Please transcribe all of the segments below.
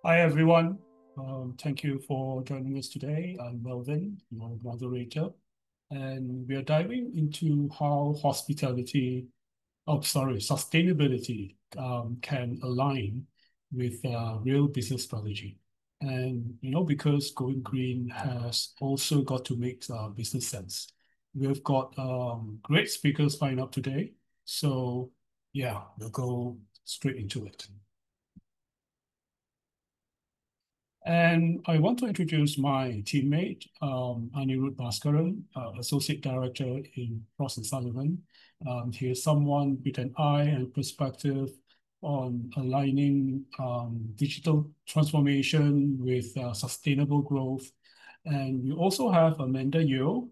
Hi, everyone. Thank you for joining us today. I'm Melvin, your moderator, and we are diving into how sustainability can align with real business strategy. And, because going green has also got to make business sense. We've got great speakers lined up today. So, yeah, we'll go straight into it. And I want to introduce my teammate, Anirudh Bhaskaran, Associate Director in Frost Sullivan. He is someone with an eye and perspective on aligning digital transformation with sustainable growth. And we also have Amanda Yeo,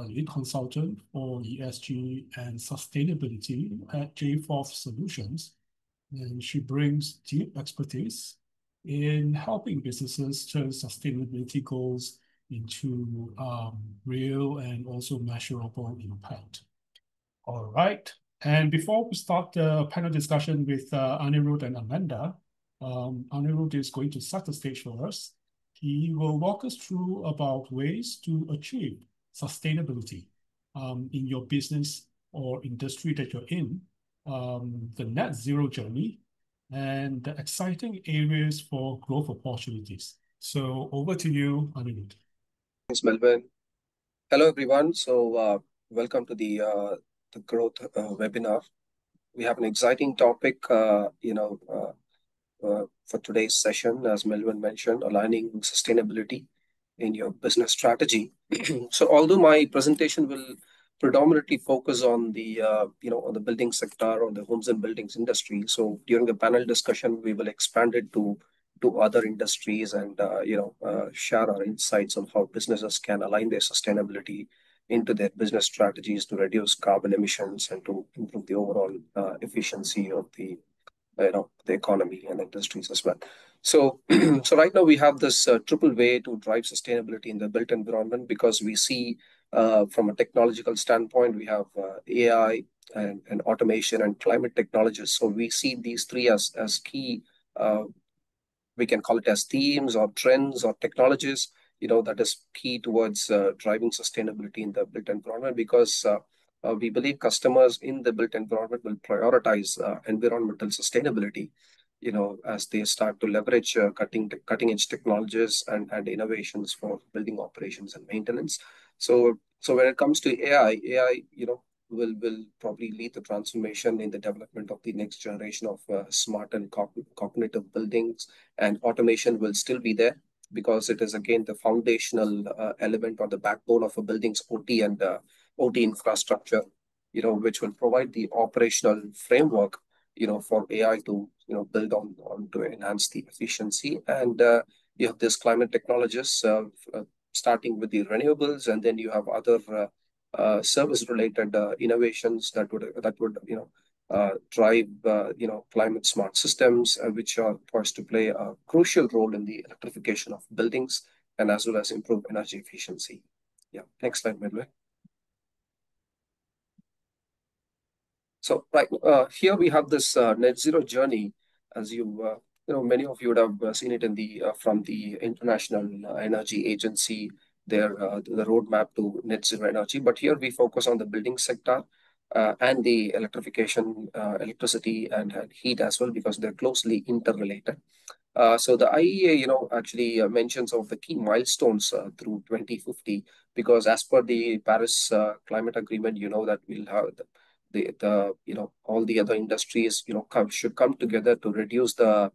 lead consultant for ESG and sustainability at JFourth Solutions. And she brings deep expertise in helping businesses turn sustainability goals into real and also measurable impact. All right. And before we start the panel discussion with Anirudh and Amanda, Anirudh is going to set the stage for us. He will walk us through about ways to achieve sustainability in your business or industry that you're in, the net zero journey, and the exciting areas for growth opportunities. So over to you, Anirudh. Thanks, Melvin. Hello, everyone. So welcome to the growth webinar. We have an exciting topic, for today's session, as Melvin mentioned, aligning sustainability in your business strategy. So although my presentation will predominantly focus on the on the building sector or the homes and buildings industry, so during the panel discussion we will expand it to other industries and share our insights on how businesses can align their sustainability into their business strategies to reduce carbon emissions and to improve the overall efficiency of the economy and industries as well. So, so right now we have this triple way to drive sustainability in the built environment, because we see from a technological standpoint, we have AI and automation and climate technologies. So we see these three as key, we can call it as themes or trends or technologies, that is key towards driving sustainability in the built environment, because we believe customers in the built environment will prioritize environmental sustainability, as they start to leverage cutting edge technologies and innovations for building operations and maintenance. So when it comes to AI, will probably lead the transformation in the development of the next generation of smart and cognitive buildings, and automation will still be there, because it is again the foundational element or the backbone of a building's OT and OT infrastructure, which will provide the operational framework, for AI to, build on to enhance the efficiency. And you have this climate technologists, starting with the renewables, and then you have other service-related innovations that would drive climate smart systems, which are poised to play a crucial role in the electrification of buildings and as well as improve energy efficiency. Yeah, next slide, Melvin. So right here we have this net zero journey, as many of you would have seen it in the from the International Energy Agency, the roadmap to net zero energy. But here we focus on the building sector and the electrification, electricity and heat as well, because they're closely interrelated. So the IEA, actually mentions of the key milestones through 2050, because as per the Paris Climate Agreement, that we'll have all the other industries, should come together to reduce the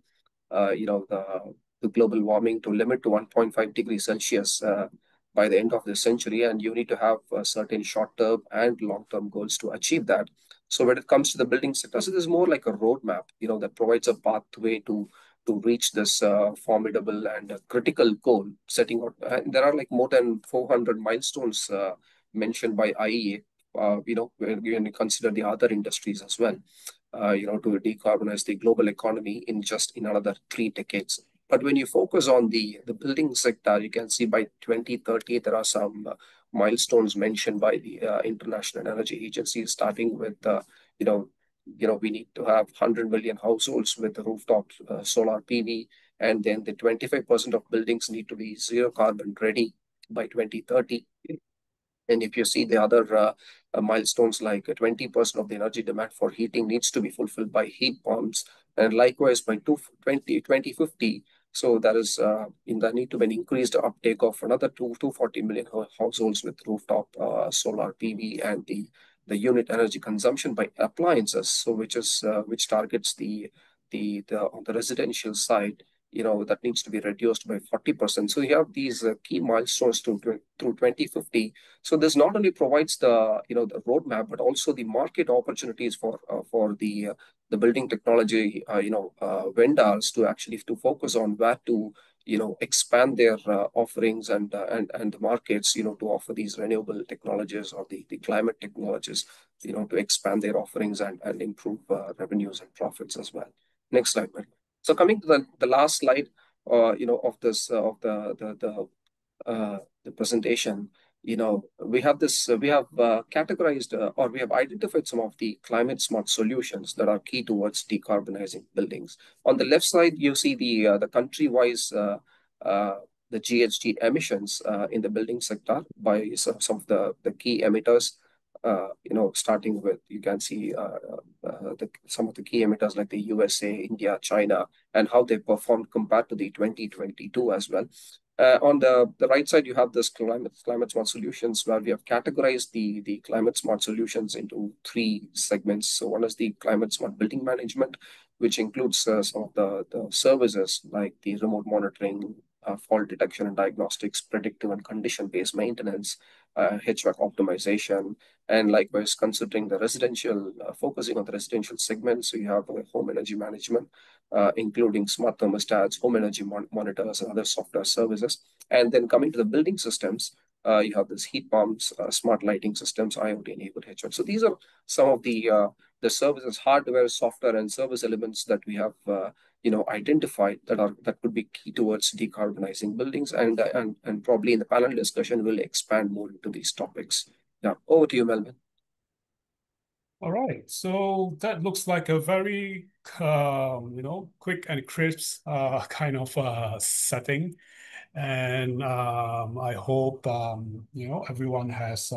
global warming to limit to 1.5 degrees Celsius by the end of the century. And you need to have certain short-term and long-term goals to achieve that. So when it comes to the building sector, so it is more like a roadmap, that provides a pathway to reach this formidable and critical goal setting out. There are like more than 400 milestones mentioned by IEA, when you consider the other industries as well, to decarbonize the global economy in another 3 decades But when you focus on the building sector, you can see by 2030 there are some milestones mentioned by the International Energy Agency, starting with you know we need to have 100 million households with rooftop solar PV, and then the 25% of buildings need to be zero carbon ready by 2030. And if you see the other milestones, like 20% of the energy demand for heating needs to be fulfilled by heat pumps, and likewise by 2050. So there is in the need to be an increased uptake of another 240 million households with rooftop solar PV, and the unit energy consumption by appliances. So which targets the on the residential side, that needs to be reduced by 40%. So you have these key milestones through 2050. So this not only provides the roadmap, but also the market opportunities for the building technology vendors to actually to focus on where to expand their offerings and the markets to offer these renewable technologies or the climate technologies to expand their offerings and improve revenues and profits as well. Next slide, Mel. So coming to the last slide, of this of the presentation, we have categorized or we have identified some of the climate smart solutions that are key towards decarbonizing buildings. On the left side, you see the country-wise the GHG emissions in the building sector by some of the key emitters. Starting with, you can see some of the key emitters like the USA, India, China, and how they performed compared to the 2022 as well. On the right side, you have this climate smart solutions, where we have categorized the climate smart solutions into three segments. So one is the climate smart building management, which includes some of the services like the remote monitoring, fault detection and diagnostics, predictive and condition-based maintenance, HVAC optimization, and likewise considering the residential, focusing on the residential segment. So you have home energy management, including smart thermostats, home energy monitors, and other software services. And then coming to the building systems, you have this heat pumps, smart lighting systems, IoT-enabled HVAC. So these are some of the services, hardware, software, and service elements that we have identified that could be key towards decarbonizing buildings. And probably in the panel discussion, we'll expand more into these topics. Yeah, over to you, Melvin. All right, so that looks like a very quick and crisp kind of setting, and I hope everyone has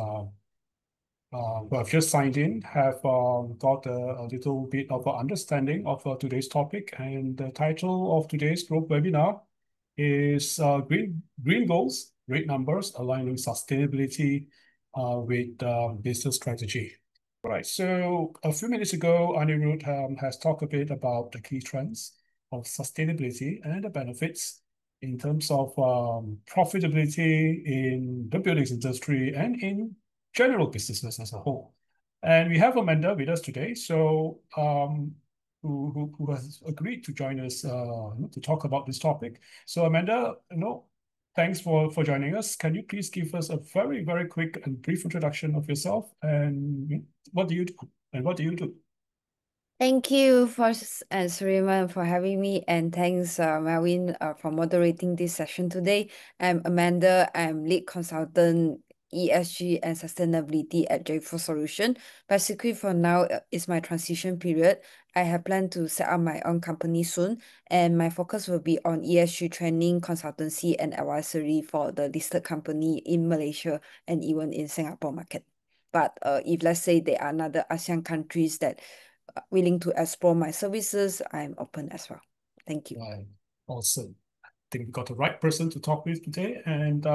who have just signed in have got a little bit of an understanding of today's topic. And the title of today's group webinar is Green Goals, Great Numbers, Aligning Sustainability with Business Strategy. Right, so a few minutes ago, Anirudh has talked a bit about the key trends of sustainability and the benefits in terms of profitability in the buildings industry and in general businesses as a whole. And we have Amanda with us today, so who has agreed to join us to talk about this topic. So Amanda, thanks for joining us. Can you please give us a very, very quick and brief introduction of yourself, and what do you do? And what do you do? Thank you, Frost and Sullivan, for having me, and thanks, Melvin, for moderating this session today. I'm Amanda. I'm lead consultant ESG and sustainability at JFourth Solution. Basically, for now is my transition period. I have planned to set up my own company soon, and my focus will be on ESG training, consultancy, and advisory for the listed company in Malaysia and even in Singapore market. But if let's say there are another ASEAN countries that willing to explore my services, I'm open as well. Thank you. Right. Awesome. I think we got the right person to talk with today. And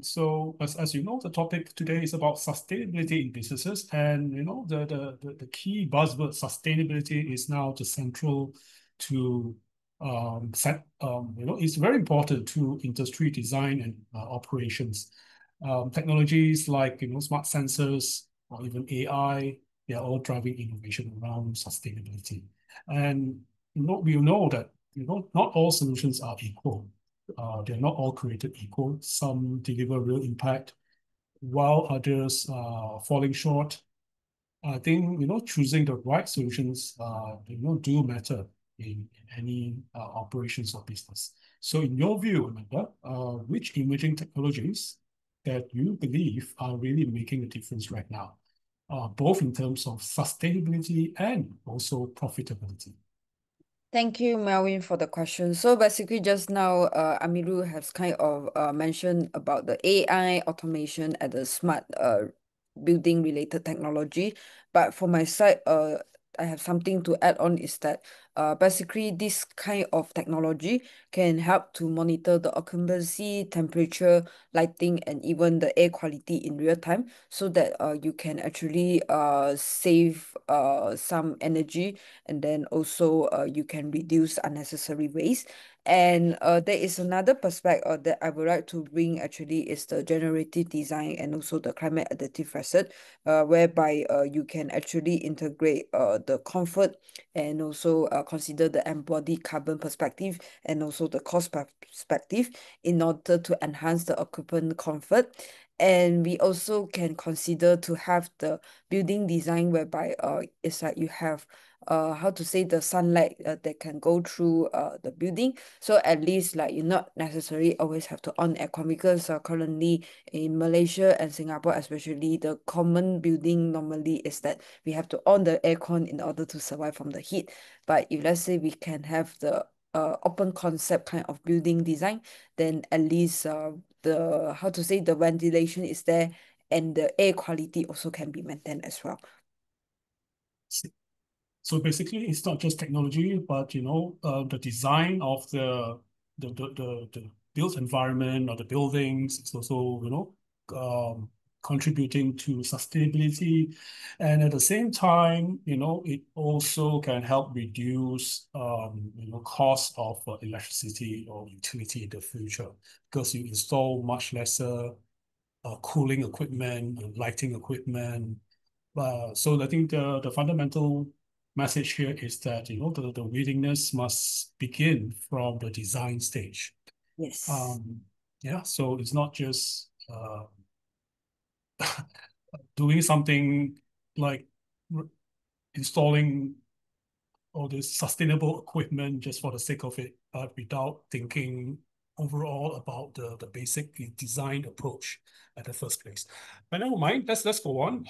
so as you know, the topic today is about sustainability in businesses. And the key buzzword sustainability is now the central to it's very important to industry design and operations. Technologies like smart sensors or even AI, they are all driving innovation around sustainability. And we know that not all solutions are equal. They're not all created equal. Some deliver real impact, while others are falling short. I think choosing the right solutions do matter in any operations or business. So in your view, Amanda, which emerging technologies that you believe are really making a difference right now, both in terms of sustainability and also profitability? Thank you, Melvin, for the question. So basically, just now, Anirudh has kind of mentioned about the AI automation and the smart building related technology. But for my side, I have something to add on is that basically this kind of technology can help to monitor the occupancy, temperature, lighting, and even the air quality in real time, so that you can actually save some energy, and then also you can reduce unnecessary waste. And there is another perspective that I would like to bring actually is the generative design and also the climate adaptive facet, whereby you can actually integrate the comfort and also consider the embodied carbon perspective and also the cost perspective in order to enhance the occupant comfort. And we also can consider to have the building design whereby it's like you have how to say the sunlight that can go through the building, so at least like you not necessarily always have to on aircon, because currently in Malaysia and Singapore especially, the common building normally is that we have to on the aircon in order to survive from the heat. But if let's say we can have the open concept kind of building design, then at least the how to say the ventilation is there and the air quality also can be maintained as well. So basically, it's not just technology, but the design of the built environment or the buildings. It's also contributing to sustainability, and at the same time, it also can help reduce cost of electricity or utility in the future, because you install much lesser cooling equipment, lighting equipment. So I think the fundamental message here is that the willingness must begin from the design stage. Yes. Yeah, so it's not just doing something like installing all this sustainable equipment just for the sake of it, but without thinking overall about the basic design approach at the first place. But never mind, let's go on.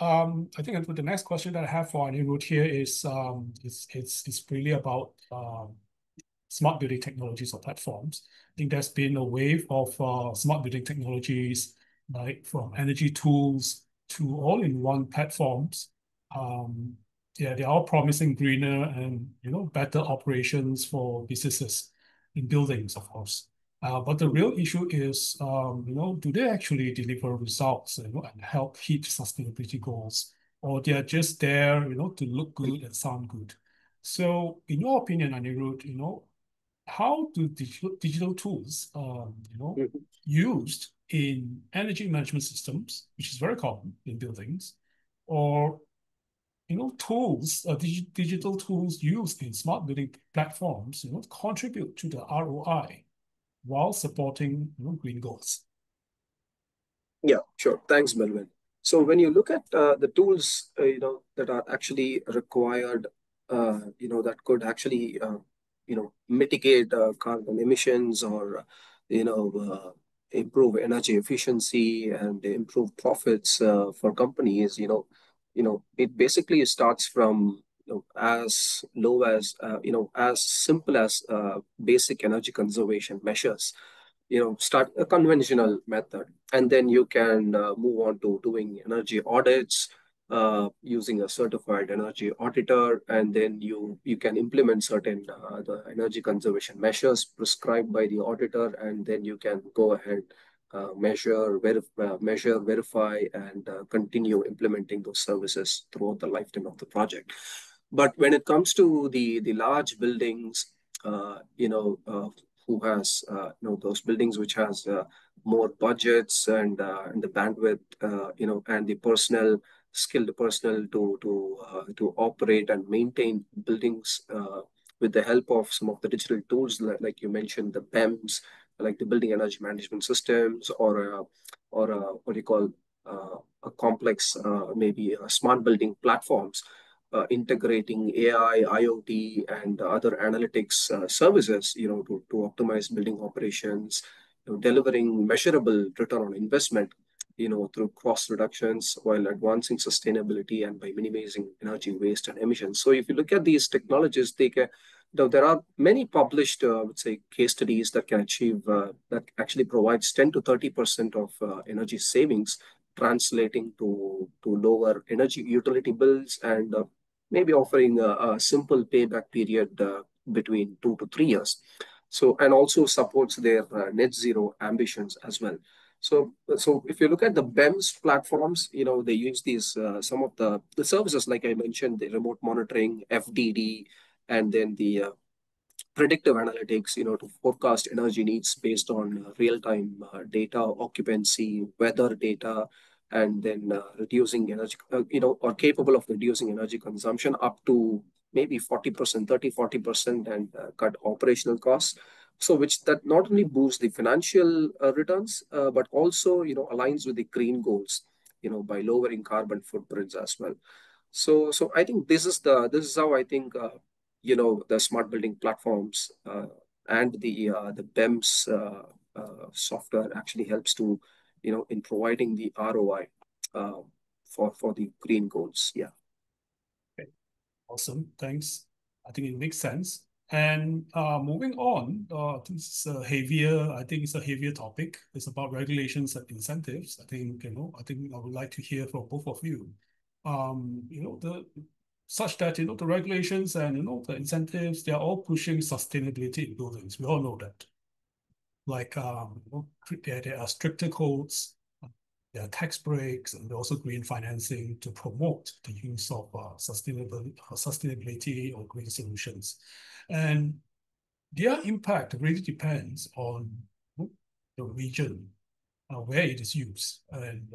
I think the next question that I have for Anirudh here is it's really about smart building technologies or platforms. I think there's been a wave of smart building technologies, like from energy tools to all-in-one platforms. Yeah, they're all promising greener and better operations for businesses in buildings, of course. But the real issue is, do they actually deliver results, and help hit sustainability goals, or they are just there, to look good and sound good? So, in your opinion, Anirudh, how do digital tools, used in energy management systems, which is very common in buildings, or tools, digital tools used in smart building platforms, contribute to the ROI while supporting green goals? Yeah, sure. Thanks, Melvin. So when you look at the tools, that are actually required, that could actually, mitigate carbon emissions, or, improve energy efficiency and improve profits for companies, it basically starts from as low as as simple as basic energy conservation measures. Start a conventional method, and then you can move on to doing energy audits using a certified energy auditor, and then you can implement certain the energy conservation measures prescribed by the auditor, and then you can go ahead, measure, verify, and continue implementing those services throughout the lifetime of the project. But when it comes to the large buildings, who has those buildings which has more budgets and the bandwidth, and the skilled personnel to operate and maintain buildings with the help of some of the digital tools, like you mentioned, the BEMS, like the building energy management systems, or what do you call, a complex, maybe smart building platforms. integrating AI, IoT, and other analytics services, to optimize building operations, delivering measurable return on investment, through cost reductions while advancing sustainability and by minimizing energy waste and emissions. So if you look at these technologies, there are many published, I would say, case studies that can achieve that actually provides 10 to 30% of energy savings, translating to lower energy utility bills and maybe offering a simple payback period between 2 to 3 years. So, and also supports their net zero ambitions as well. So if you look at the BEMS platforms, they use these some of the services like I mentioned, the remote monitoring, FDD, and then the predictive analytics, to forecast energy needs based on real-time data, occupancy, weather data, and then reducing energy, or capable of reducing energy consumption up to maybe 40%, 30, 40%, and cut operational costs. So which that not only boosts the financial returns, but also, aligns with the green goals, by lowering carbon footprints as well. So I think this is how I think the smart building platforms and the BEMS software actually helps to in providing the ROI for the green goals. Yeah. Okay. Awesome. Thanks. I think it makes sense. And moving on, this is I think it's a heavier topic. It's about regulations and incentives. I think I would like to hear from both of you. Such that the regulations and the incentives, they are all pushing sustainability in buildings. We all know that. Like there are stricter codes, there are tax breaks, and also green financing to promote the use of sustainability or green solutions. And their impact really depends on the region where it is used. And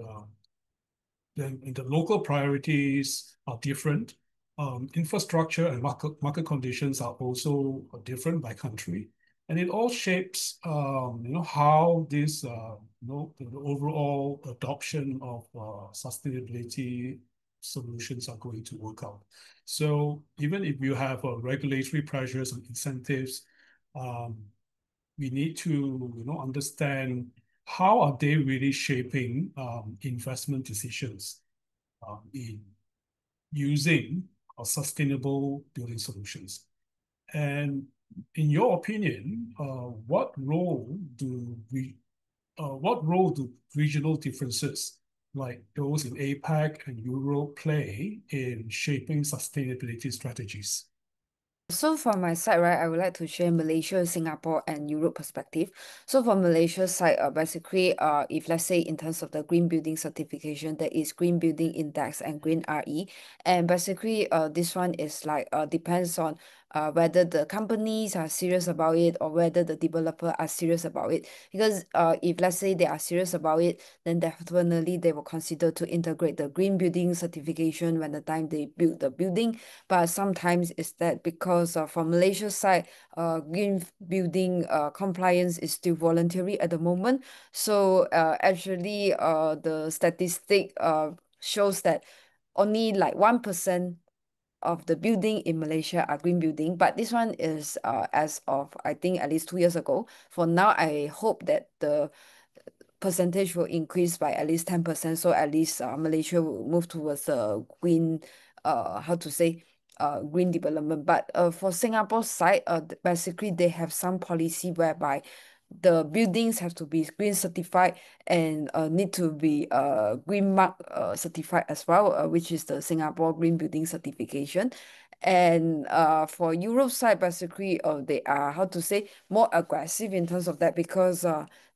then the local priorities are different. Infrastructure and market conditions are also different by country. And it all shapes, how this, the overall adoption of sustainability solutions are going to work out. So even if you have regulatory pressures and incentives, we need to, understand how are they really shaping investment decisions in using sustainable building solutions. And in your opinion, what role do regional differences like those in APAC and Europe play in shaping sustainability strategies? So for my side, right, I would like to share Malaysia, Singapore, and Europe perspective. So for Malaysia side, basically, if let's say in terms of the green building certification, there is Green Building Index and Green RE, and basically, this one is like depends on whether the companies are serious about it or whether the developer are serious about it. Because if let's say they are serious about it, then definitely they will consider to integrate the green building certification when the time they build the building. But sometimes it's that because from Malaysia's side, green building compliance is still voluntary at the moment. So actually, the statistic shows that only like 1% of the building in Malaysia are green building, but this one is as of I think at least 2 years ago. For now, I hope that the percentage will increase by at least 10%. So at least Malaysia will move towards green, how to say, green development. But for Singapore's side, basically they have some policy whereby the buildings have to be green certified and need to be green mark certified as well, which is the Singapore Green Building Certification. And for Europe side, basically they are, how to say, more aggressive in terms of that because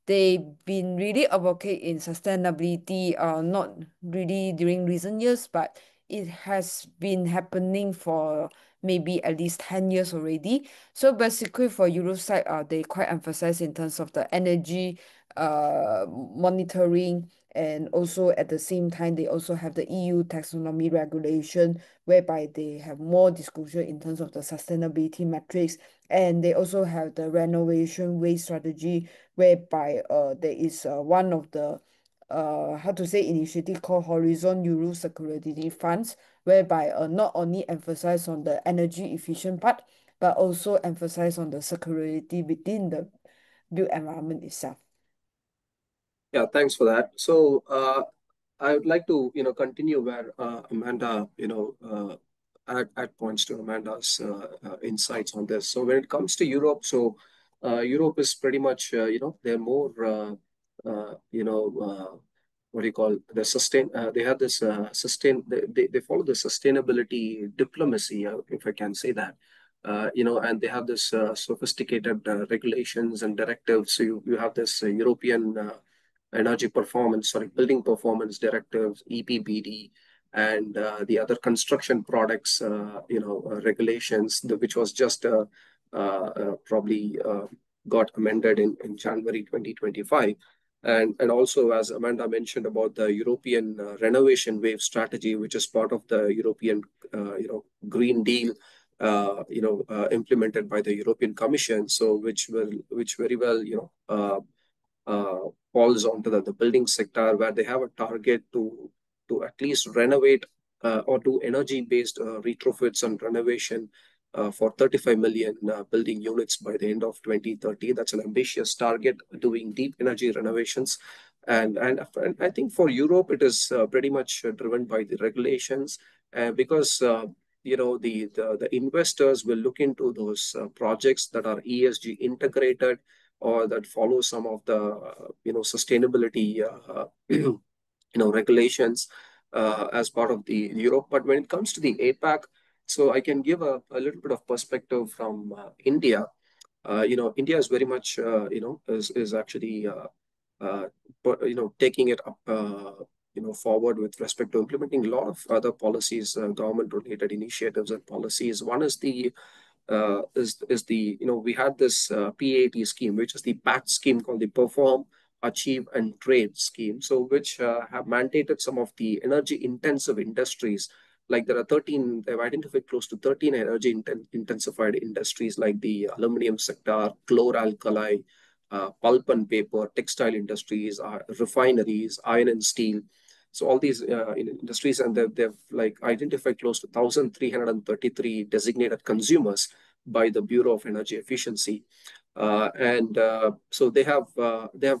they've been really advocate in sustainability, not really during recent years, but it has been happening for maybe at least 10 years already. So basically for Europe side, they quite emphasize in terms of the energy monitoring, and also at the same time they also have the EU taxonomy regulation whereby they have more disclosure in terms of the sustainability metrics, and they also have the renovation waste strategy whereby there is one of the initiative called Horizon Euro Security Funds, whereby not only emphasize on the energy efficient part, but also emphasize on the security within the built environment itself. Yeah, thanks for that. So I would like to continue where Amanda add points to Amanda's insights on this. So when it comes to Europe, so Europe is pretty much they're more what do you call the sustain? They have this sustain. They follow the sustainability diplomacy, if I can say that. And they have this sophisticated regulations and directives. So you have this European building performance directives, EPBD, and the other construction products, regulations, which was just probably got amended in January 2025. And also, as Amanda mentioned about the European renovation wave strategy, which is part of the European, Green Deal, implemented by the European Commission. So, which very well, falls onto the building sector, where they have a target to at least renovate or do energy-based retrofits and renovation for 35 million building units by the end of 2030. That's an ambitious target, doing deep energy renovations. And I think for Europe, it is pretty much driven by the regulations, because the investors will look into those projects that are ESG integrated, or that follow some of the sustainability regulations as part of the Europe. But when it comes to the APAC, so I can give a little bit of perspective from India. India is very much is actually taking it up forward with respect to implementing a lot of other policies, government related initiatives and policies. One is the we had this PAT scheme, which is the PAT scheme called the Perform, Achieve and Trade scheme. So which have mandated some of the energy intensive industries. Like they've identified close to 13 energy intensified industries, like the aluminum sector, chlor-alkali, pulp and paper, textile industries, refineries, iron and steel. So all these industries, and they've like identified close to 1,333 designated consumers by the Bureau of Energy Efficiency. So they have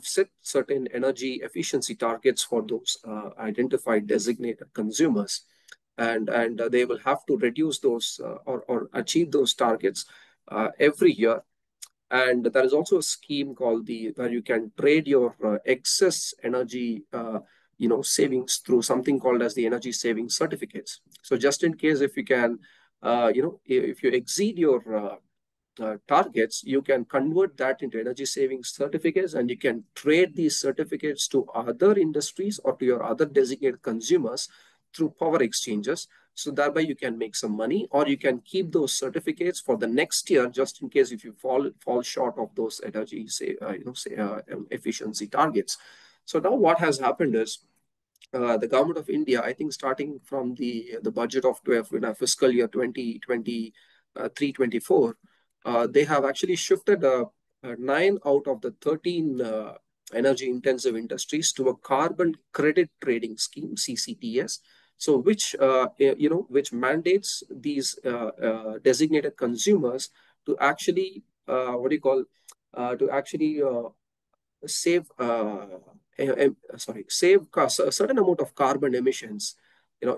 set certain energy efficiency targets for those identified designated consumers, and they will have to reduce those or achieve those targets every year. And there is also a scheme called where you can trade your excess energy savings through something called as the energy saving certificates. So just in case, if you can if you exceed your targets, you can convert that into energy saving certificates, and you can trade these certificates to other industries or to your other designated consumers through power exchanges. So thereby you can make some money, or you can keep those certificates for the next year, just in case if you fall short of those energy efficiency targets. So now what has happened is, the government of India, I think starting from the budget of fiscal year 2023-24, they have actually shifted 9 out of the 13 energy intensive industries to a carbon credit trading scheme, CCTS. So which mandates these designated consumers to actually save a certain amount of carbon emissions.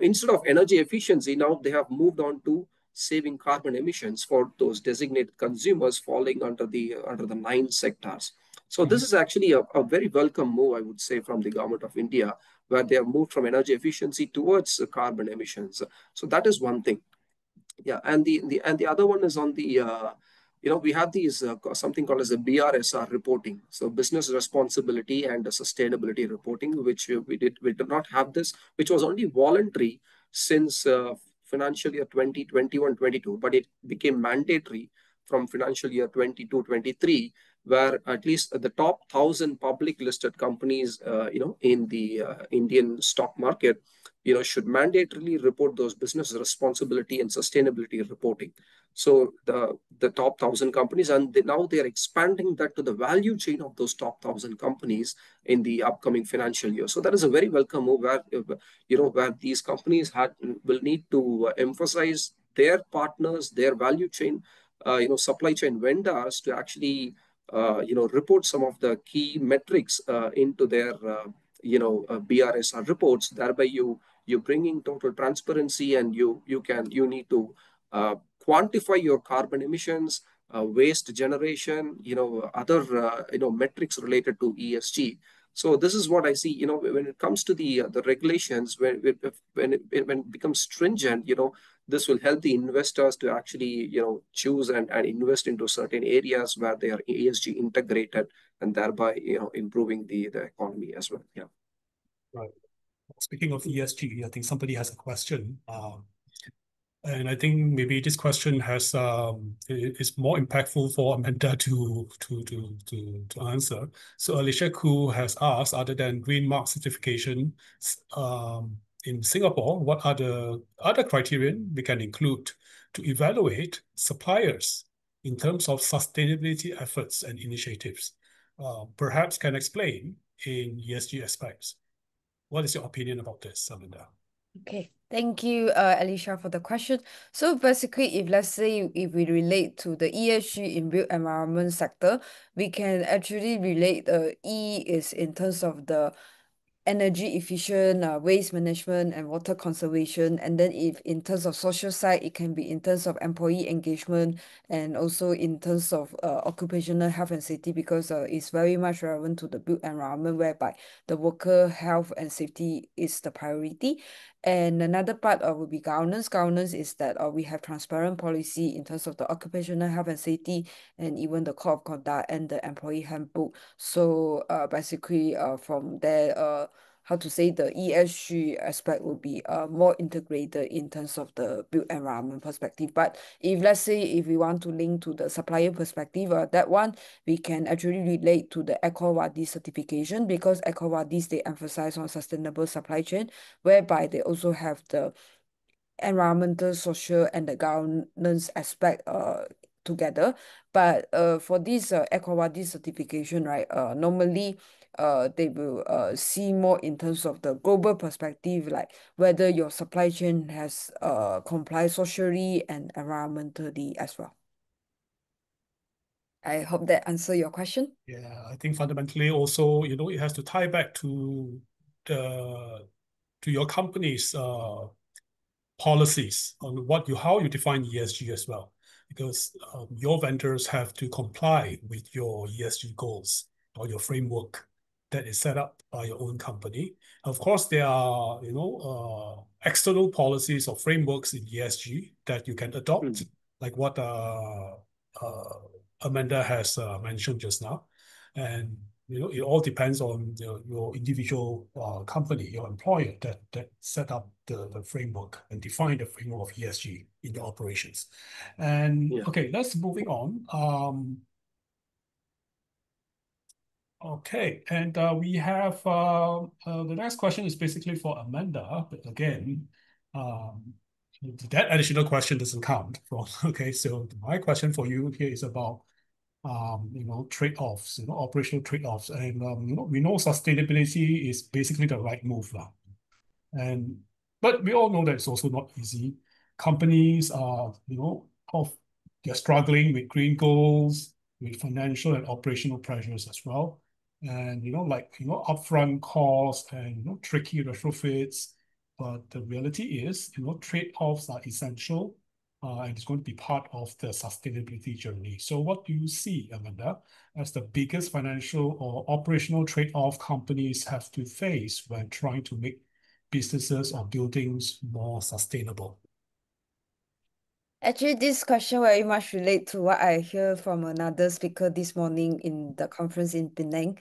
Instead of energy efficiency, now they have moved on to saving carbon emissions for those designated consumers falling under the 9 sectors. So this is actually a very welcome move, I would say, from the government of India, where they have moved from energy efficiency towards carbon emissions. So that is one thing. Yeah, and the other one is on the we have these something called as the BRSR reporting, so business responsibility and sustainability reporting, which we did not have this, which was only voluntary since financial year 2021-22, but it became mandatory from financial year 22-23, where at least the top 1,000 public listed companies, in the Indian stock market, should mandatorily report those business responsibility and sustainability reporting. So the top 1,000 companies, and now they are expanding that to the value chain of those top 1,000 companies in the upcoming financial year. So that is a very welcome move, where where these companies will need to emphasize their partners, their value chain, supply chain vendors, to actually report some of the key metrics into their BRSR reports. Thereby, you bringing total transparency, and you need to quantify your carbon emissions, waste generation, other metrics related to ESG. So this is what I see. When it comes to the regulations, when it becomes stringent, this will help the investors to actually choose and invest into certain areas where they are ESG integrated, and thereby improving the economy as well. Yeah. Right. Speaking of ESG, I think somebody has a question. And I think maybe this question is more impactful for Amanda to answer. So Alicia Koo has asked, other than green mark certification, in Singapore, what are the other criterion we can include to evaluate suppliers in terms of sustainability efforts and initiatives? Perhaps can explain in ESG aspects. What is your opinion about this, Amanda? Okay, thank you, Alicia, for the question. So basically, let's say if we relate to the ESG in built environment sector, we can actually relate the E is in terms of the energy efficient, waste management and water conservation. And then if in terms of social side, it can be in terms of employee engagement and also in terms of occupational health and safety, because it's very much relevant to the built environment, whereby the worker health and safety is the priority. And another part would be governance. Governance is that we have transparent policy in terms of the occupational health and safety, and even the code of conduct and the employee handbook. So basically from there, how to say, the ESG aspect will be more integrated in terms of the built environment perspective. But if let's say if we want to link to the supplier perspective, that one we can actually relate to the EcoVadis certification, because EcoVadis, they emphasize on sustainable supply chain, whereby they also have the environmental, social, and the governance aspect together. But for this EcoVadis certification, right, normally they will see more in terms of the global perspective, like whether your supply chain has complied socially and environmentally as well. I hope that answer your question. Yeah, I think fundamentally also, it has to tie back to your company's policies on how you define ESG as well, because your vendors have to comply with your ESG goals or your framework that is set up by your own company. Of course, there are external policies or frameworks in ESG that you can adopt, like what Amanda has mentioned just now, and it all depends on your individual company, your employer that set up the framework and define the framework of ESG in your operations. And okay, let's moving on. Okay, and we have the next question is basically for Amanda, but again, that additional question doesn't count from. Okay, so my question for you here is about trade-offs, operational trade-offs. And, we know sustainability is basically the right move now. But we all know that it's also not easy. Companies are, they're struggling with green goals, with financial and operational pressures as well. And, upfront costs and, tricky retrofits. But the reality is, trade-offs are essential, and it's going to be part of the sustainability journey. So what do you see, Amanda, as the biggest financial or operational trade-off companies have to face when trying to make businesses or buildings more sustainable? Actually, this question very much relate to what I hear from another speaker this morning in the conference in Penang.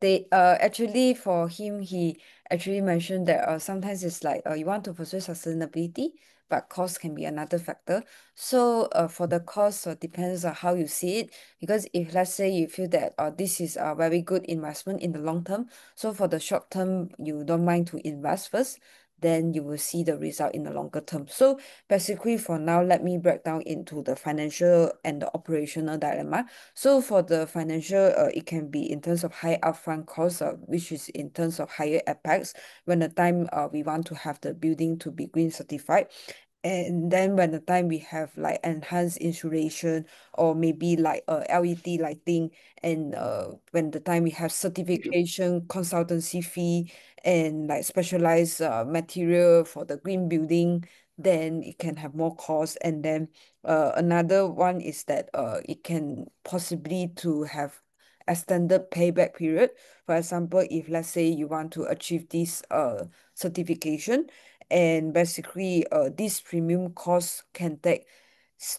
They actually for him he actually mentioned that sometimes it's like you want to pursue sustainability, but cost can be another factor. So for the cost depends on how you see it, because if let's say you feel that this is a very good investment in the long term, so for the short term you don't mind to invest first, then you will see the result in the longer term. So basically for now, let me break down into the financial and the operational dilemma. So for the financial, it can be in terms of high upfront costs, which is in terms of higher apex when the time we want to have the building to be green certified. And then when the time we have like enhanced insulation or maybe like LED lighting, and when the time we have certification, consultancy fee, and like specialized material for the green building, then it can have more cost. And then another one is that it can possibly to have extended payback period. For example, if let's say you want to achieve this certification, and basically this premium cost can take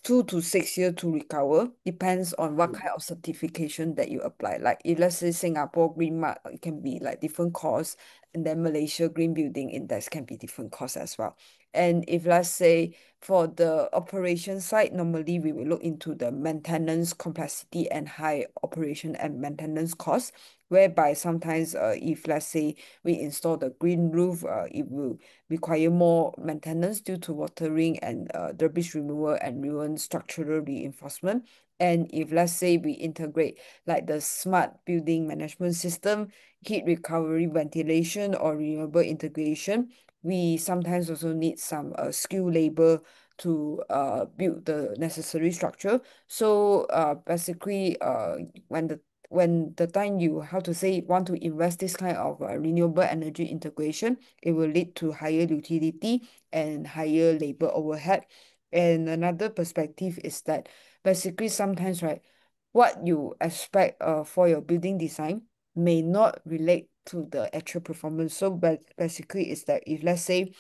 2 to 6 years to recover, depends on what kind of certification that you apply. Like if let's say Singapore Green Mark, it can be like different costs, and then Malaysia Green Building Index can be different costs as well. And if let's say for the operation side, normally we will look into the maintenance complexity and high operation and maintenance costs, whereby sometimes if let's say we install the green roof, it will require more maintenance due to watering and debris removal and even structural reinforcement. And if let's say we integrate like the smart building management system, heat recovery, ventilation, or renewable integration, we sometimes also need some skilled labor to build the necessary structure. So basically when the time you how to say want to invest this kind of renewable energy integration, it will lead to higher utility and higher labor overhead. And another perspective is that basically sometimes, right, what you expect for your building design may not relate to the actual performance. So basically is that if let's say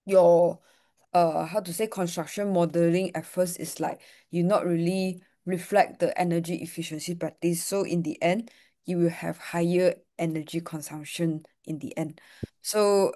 your how to say construction modeling at first is like you not really reflect the energy efficiency practice, so in the end you will have higher energy consumption in the end. So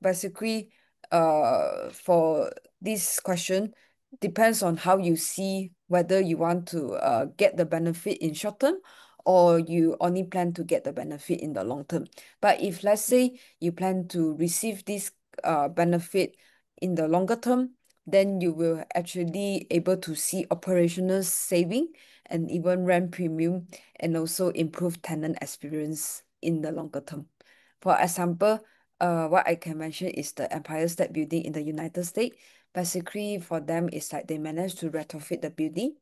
basically for this question depends on how you see whether you want to get the benefit in short term, or you only plan to get the benefit in the long term. But if let's say you plan to receive this benefit in the longer term, then you will actually able to see operational saving and even rent premium, and also improve tenant experience in the longer term. For example, what I can mention is the Empire State Building in the United States. Basically, for them, it's like they managed to retrofit the building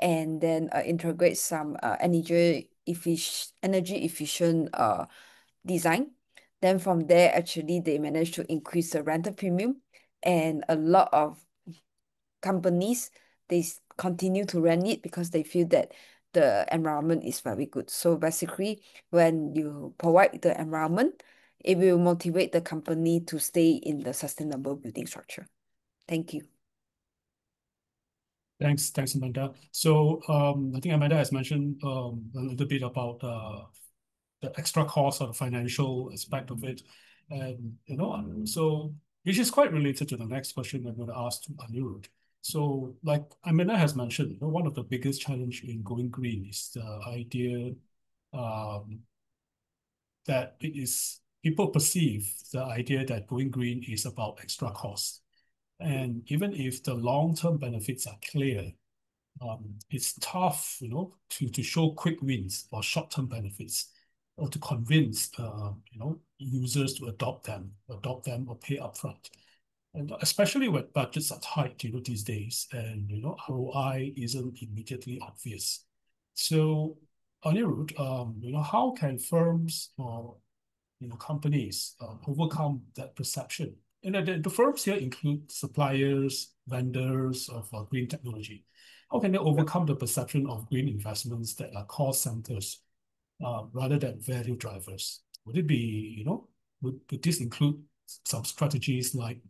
and then integrate some energy efficient design. Then from there, actually, they managed to increase the rental premium, and a lot of companies continue to rent it because they feel that the environment is very good. So basically, when you provide the environment, it will motivate the company to stay in the sustainable building structure. Thank you. Thanks, Amanda. So I think Amanda has mentioned a little bit about the extra cost or the financial aspect of it, and so which is quite related to the next question I'm going to ask to Anirudh. So, like Amanda has mentioned, one of the biggest challenge in going green is the idea that it is people perceive the idea that going green is about extra costs. And even if the long-term benefits are clear, it's tough, to show quick wins or short-term benefits, or to convince, users to adopt them or pay upfront. And especially when budgets are tight, these days, and ROI isn't immediately obvious. So, Anirudh, how can firms or companies overcome that perception? And the firms here include suppliers, vendors of green technology. How can they overcome the perception of green investments that are cost centers rather than value drivers? Would it be, would this include some strategies like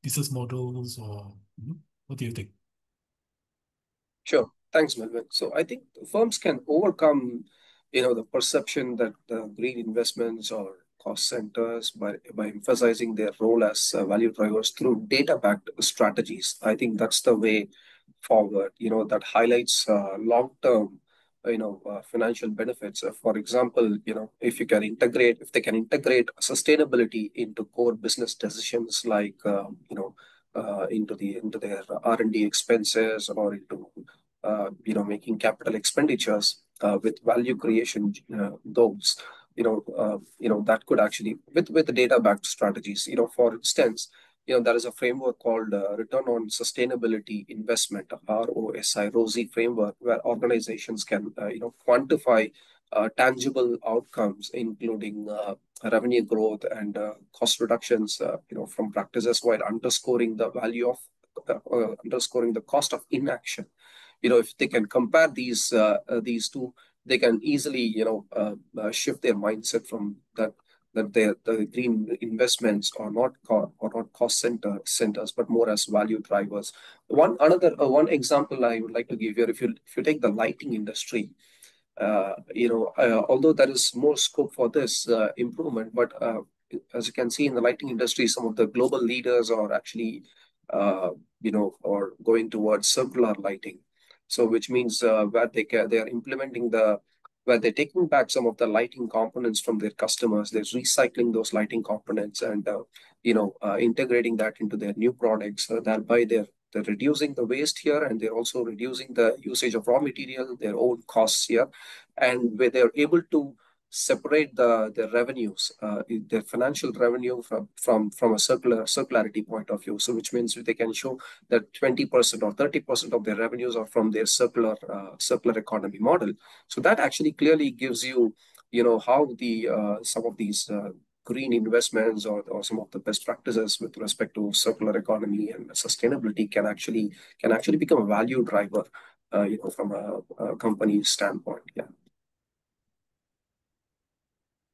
business models, or what do you think? Sure. Thanks, Melvin. So I think firms can overcome, the perception that green investments or cost centers by emphasizing their role as value drivers through data-backed strategies. I think that's the way forward. That highlights long-term, financial benefits. For example, if they can integrate sustainability into core business decisions, like into their R&D expenses, or into making capital expenditures with value creation goals. That could actually, with the data backed strategies. For instance, there is a framework called return on sustainability investment, ROSI framework, where organizations can quantify tangible outcomes, including revenue growth and cost reductions from practices, while underscoring the value of underscoring the cost of inaction. If they can compare these two, they can easily shift their mindset from that the green investments are not cost centers, but more as value drivers. One example I would like to give here, if you take the lighting industry, although there is more scope for this improvement, but as you can see in the lighting industry, some of the global leaders are actually or going towards circular lighting. So which means where they are implementing where they're taking back some of the lighting components from their customers, they're recycling those lighting components and integrating that into their new products. Thereby they're reducing the waste here, and they're also reducing the usage of raw material, their own costs here, and where they're able to separate the revenues, their financial revenue from a circularity point of view. So which means they can show that 20% or 30% of their revenues are from their circular economy model. So that actually clearly gives you, how the some of these green investments or some of the best practices with respect to circular economy and sustainability can actually become a value driver, from a company standpoint. Yeah.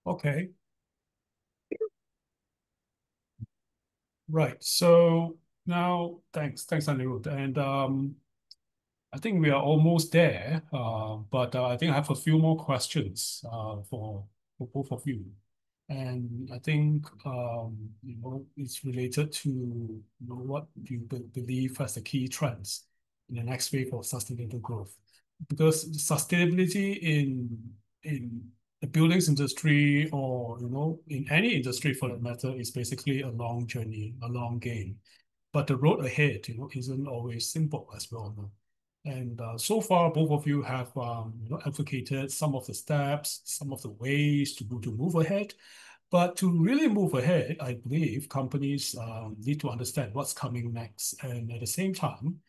Okay. Right. So now, thanks, Anirudh. And I think we are almost there, but I think I have a few more questions for both of you. And I think it's related to what you believe as the key trends in the next wave of sustainable growth. Because sustainability in the buildings industry, or in any industry for that matter, is basically a long journey, a long game. But the road ahead, isn't always simple, as we all know. And so far, both of you have advocated some of the steps, some of the ways to move ahead. But to really move ahead, I believe companies need to understand what's coming next, and at the same time,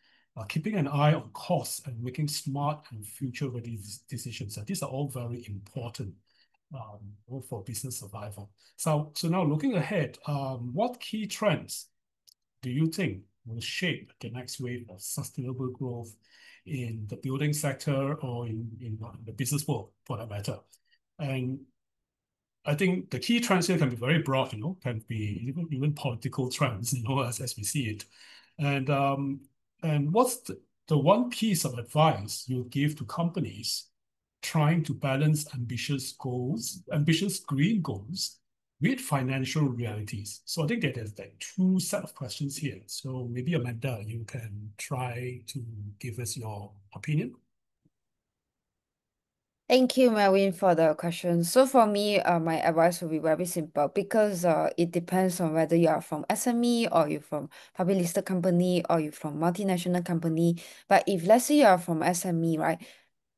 keeping an eye on costs and making smart and future-ready decisions. These are all very important for business survival. So now looking ahead, what key trends do you think will shape the next wave of sustainable growth in the building sector, or in the business world for that matter? And I think the key trends here can be very broad, can be even political trends, as we see it. And what's the one piece of advice you give to companies trying to balance ambitious green goals with financial realities? So I think that there's like two set of questions here. So maybe Amanda, you can try to give us your opinion. Thank you, Melvin, for the question. So for me, my advice will be very simple, because it depends on whether you are from SME, or you're from public listed company, or you're from multinational company. But if let's say you are from SME, right,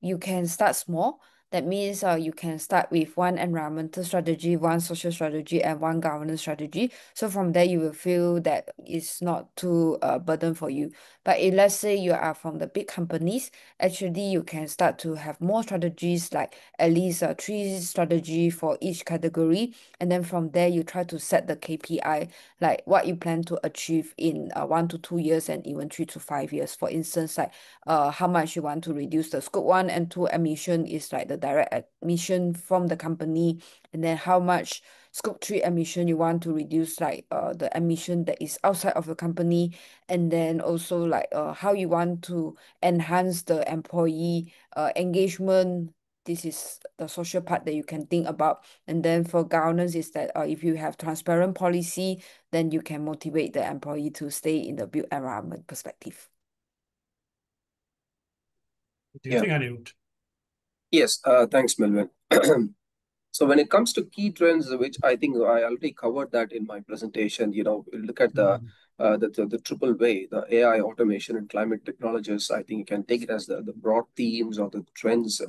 you can start small. That means you can start with one environmental strategy, one social strategy, and one governance strategy. So from there, you will feel that it's not too burden for you. But if let's say you are from the big companies, actually you can start to have more strategies, like at least 3 strategy for each category. And then from there, you try to set the KPI, like what you plan to achieve in 1 to 2 years, and even 3 to 5 years. For instance, like how much you want to reduce the scope 1 and 2 emission, is like the direct emission from the company, and then how much scope 3 emission you want to reduce, like the emission that is outside of the company, and then also like how you want to enhance the employee engagement this is the social part that you can think about. And then for governance is that if you have transparent policy, then you can motivate the employee to stay in the built environment perspective. What do you think, Anirudh? Yes, thanks, Melvin. So when it comes to key trends, which I think I already covered that in my presentation, look at the triple way, the AI, automation, and climate technologies. I think you can take it as the broad themes or the trends.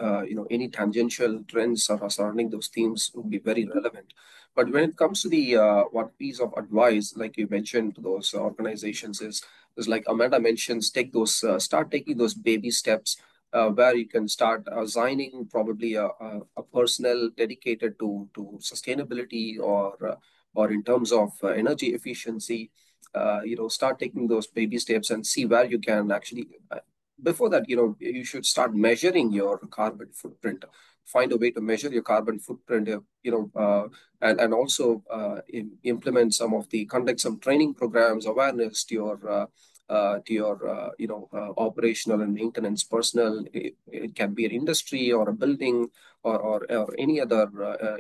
Any tangential trends surrounding those themes would be very relevant. But when it comes to the one piece of advice, like you mentioned, to those organizations is like Amanda mentions, start taking those baby steps where you can start assigning probably a personnel dedicated to sustainability or in terms of energy efficiency. Start taking those baby steps and see where you can actually. Before that, you should start measuring your carbon footprint. Find a way to measure your carbon footprint. And also implement conduct some training programs, awareness to your operational and maintenance personnel. It can be an industry or a building or any other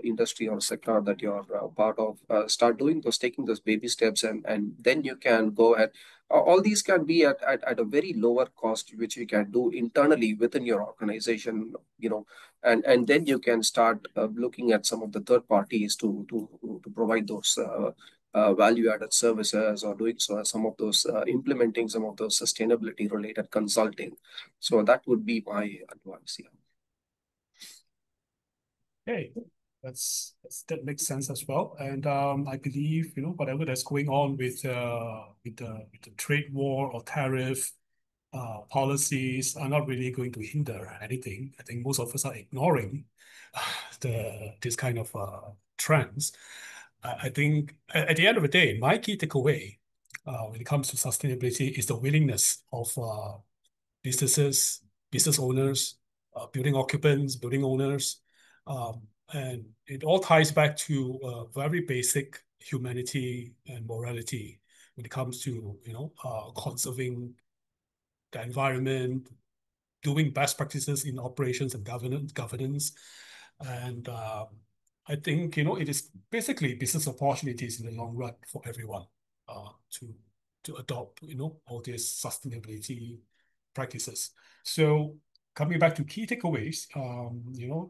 industry or sector that you're part of. Start taking those baby steps, and then you can go at all these can be at a very lower cost, which you can do internally within your organization, and then you can start looking at some of the third parties to provide those value-added services, or doing some of those implementing some of those sustainability-related consulting. So that would be my advice. Yeah. Okay, that makes sense as well. And I believe whatever that's going on with the trade war or tariff policies are not really going to hinder anything. I think most of us are ignoring this kind of trends. I think at the end of the day, my key takeaway when it comes to sustainability is the willingness of businesses, business owners, building occupants, building owners, and it all ties back to very basic humanity and morality when it comes to conserving the environment, doing best practices in operations and governance. And I think it is basically business opportunities in the long run for everyone to adopt all these sustainability practices. So coming back to key takeaways,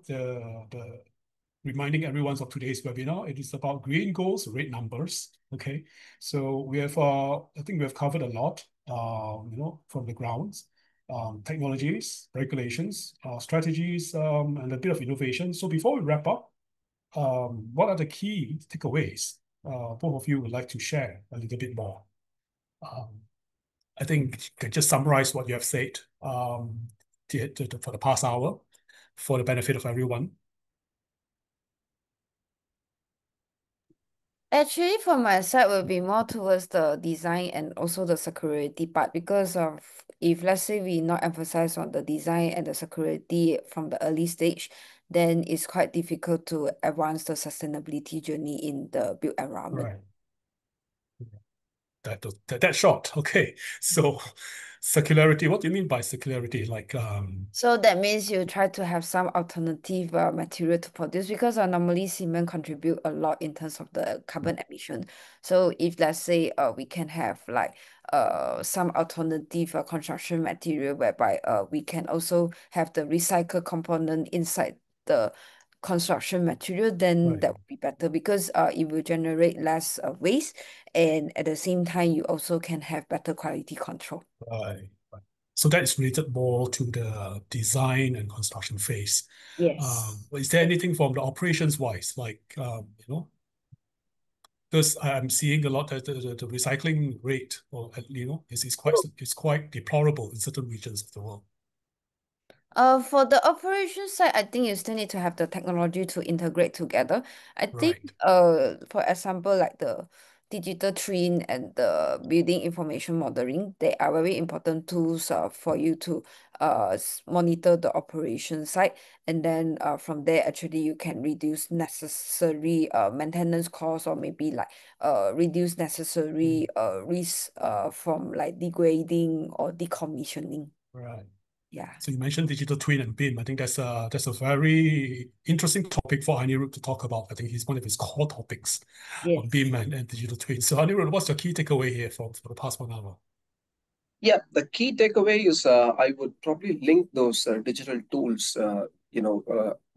the reminding everyone of today's webinar, it is about green goals, red numbers. Okay, so we have I think we have covered a lot from the grounds, technologies, regulations, strategies, and a bit of innovation. So before we wrap up, what are the key takeaways both of you would like to share a little bit more? I think you can just summarize what you have said for the past hour for the benefit of everyone. Actually, for my side, will be more towards the design and also the security part, because of if let's say we not emphasize on the design and the security from the early stage, then it's quite difficult to advance the sustainability journey in the built environment. Right. That's short. Okay. So circularity, what do you mean by circularity? So that means you try to have some alternative material to produce, because normally cement contribute a lot in terms of the carbon emission. So if let's say we can have some alternative construction material whereby we can also have the recycled component inside the construction material, then Right. that would be better, because it will generate less waste, and at the same time you also can have better quality control. Right. So that is related more to the design and construction phase. Yes. Is there anything from the operations wise, because I'm seeing a lot that the recycling rate, or is quite deplorable in certain regions of the world. For the operation side, I think you still need to have the technology to integrate together. I think, Right. for example, like the digital twin and the building information modeling, they are very important tools for you to monitor the operation side. And then from there, actually, you can reduce necessary maintenance costs, or maybe reduce necessary risk from like degrading or decommissioning. Right. Yeah. So you mentioned digital twin and BIM. I think that's a very interesting topic for Anirudh to talk about. I think he's one of his core topics on BIM and digital twin. So Anirudh, what's your key takeaway here for the past 1 hour? Yeah, the key takeaway is I would probably link those digital tools,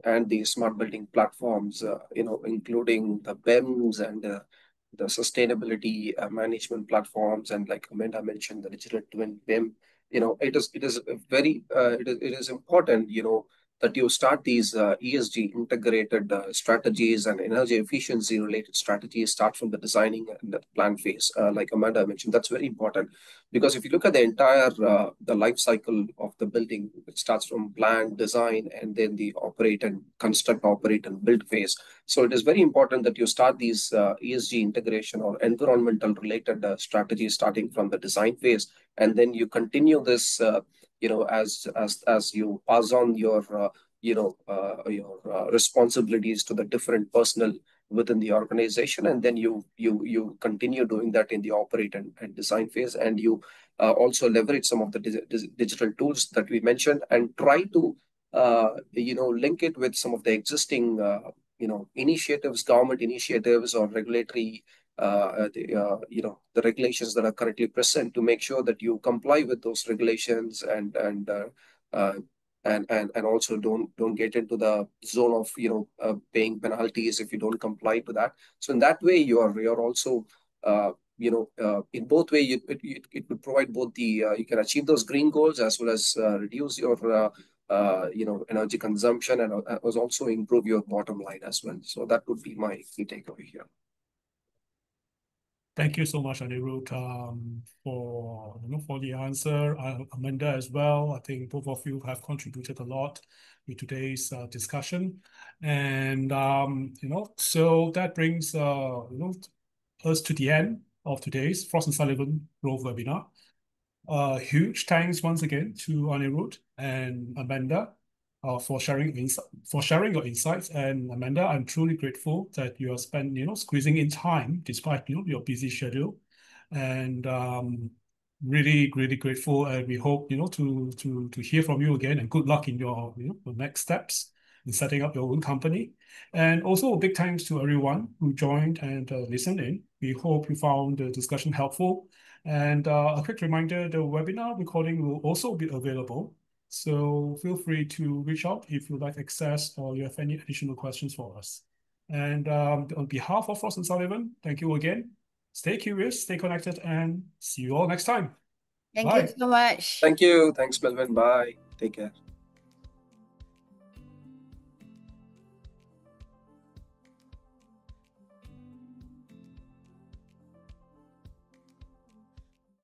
and the smart building platforms, including the BIMs and the sustainability management platforms, and like Amanda mentioned, the digital twin BIM. It is very it is important, that you start these ESG integrated strategies and energy efficiency related strategies start from the designing and the plan phase. Like Amanda mentioned, that's very important, because if you look at the entire the life cycle of the building, it starts from plan, design, and then the operate and construct, operate and build phase. So it is very important that you start these ESG integration or environmental related strategies starting from the design phase, and then you continue this, as you pass on your responsibilities to the different personnel within the organization, and then you continue doing that in the operate and design phase, and you also leverage some of the digital tools that we mentioned, and try to link it with some of the existing initiatives, government initiatives or regulatory the regulations that are currently present, to make sure that you comply with those regulations, and also don't get into the zone of paying penalties if you don't comply to that. So in that way, you're also in both way, it would provide both the you can achieve those green goals as well as reduce your energy consumption, and also improve your bottom line as well. So that would be my key takeaway here. Thank you so much, Anirudh, for the answer. Amanda as well. I think both of you have contributed a lot to today's discussion, and so that brings us to the end of today's Frost & Sullivan Growth Webinar. Huge thanks once again to Anirudh and Amanda for sharing your insights. And Amanda, I'm truly grateful that you have spent squeezing in time despite your busy schedule, and really grateful. And we hope to hear from you again, and good luck in your the next steps in setting up your own company. And also a big thanks to everyone who joined and listened in. We hope you found the discussion helpful. And a quick reminder, the webinar recording will also be available. So feel free to reach out if you'd like access or you have any additional questions for us. And on behalf of Frost & Sullivan, thank you again. Stay curious, stay connected, and see you all next time. Thank you so much. Thank you. Thanks, Melvin. Bye. Take care.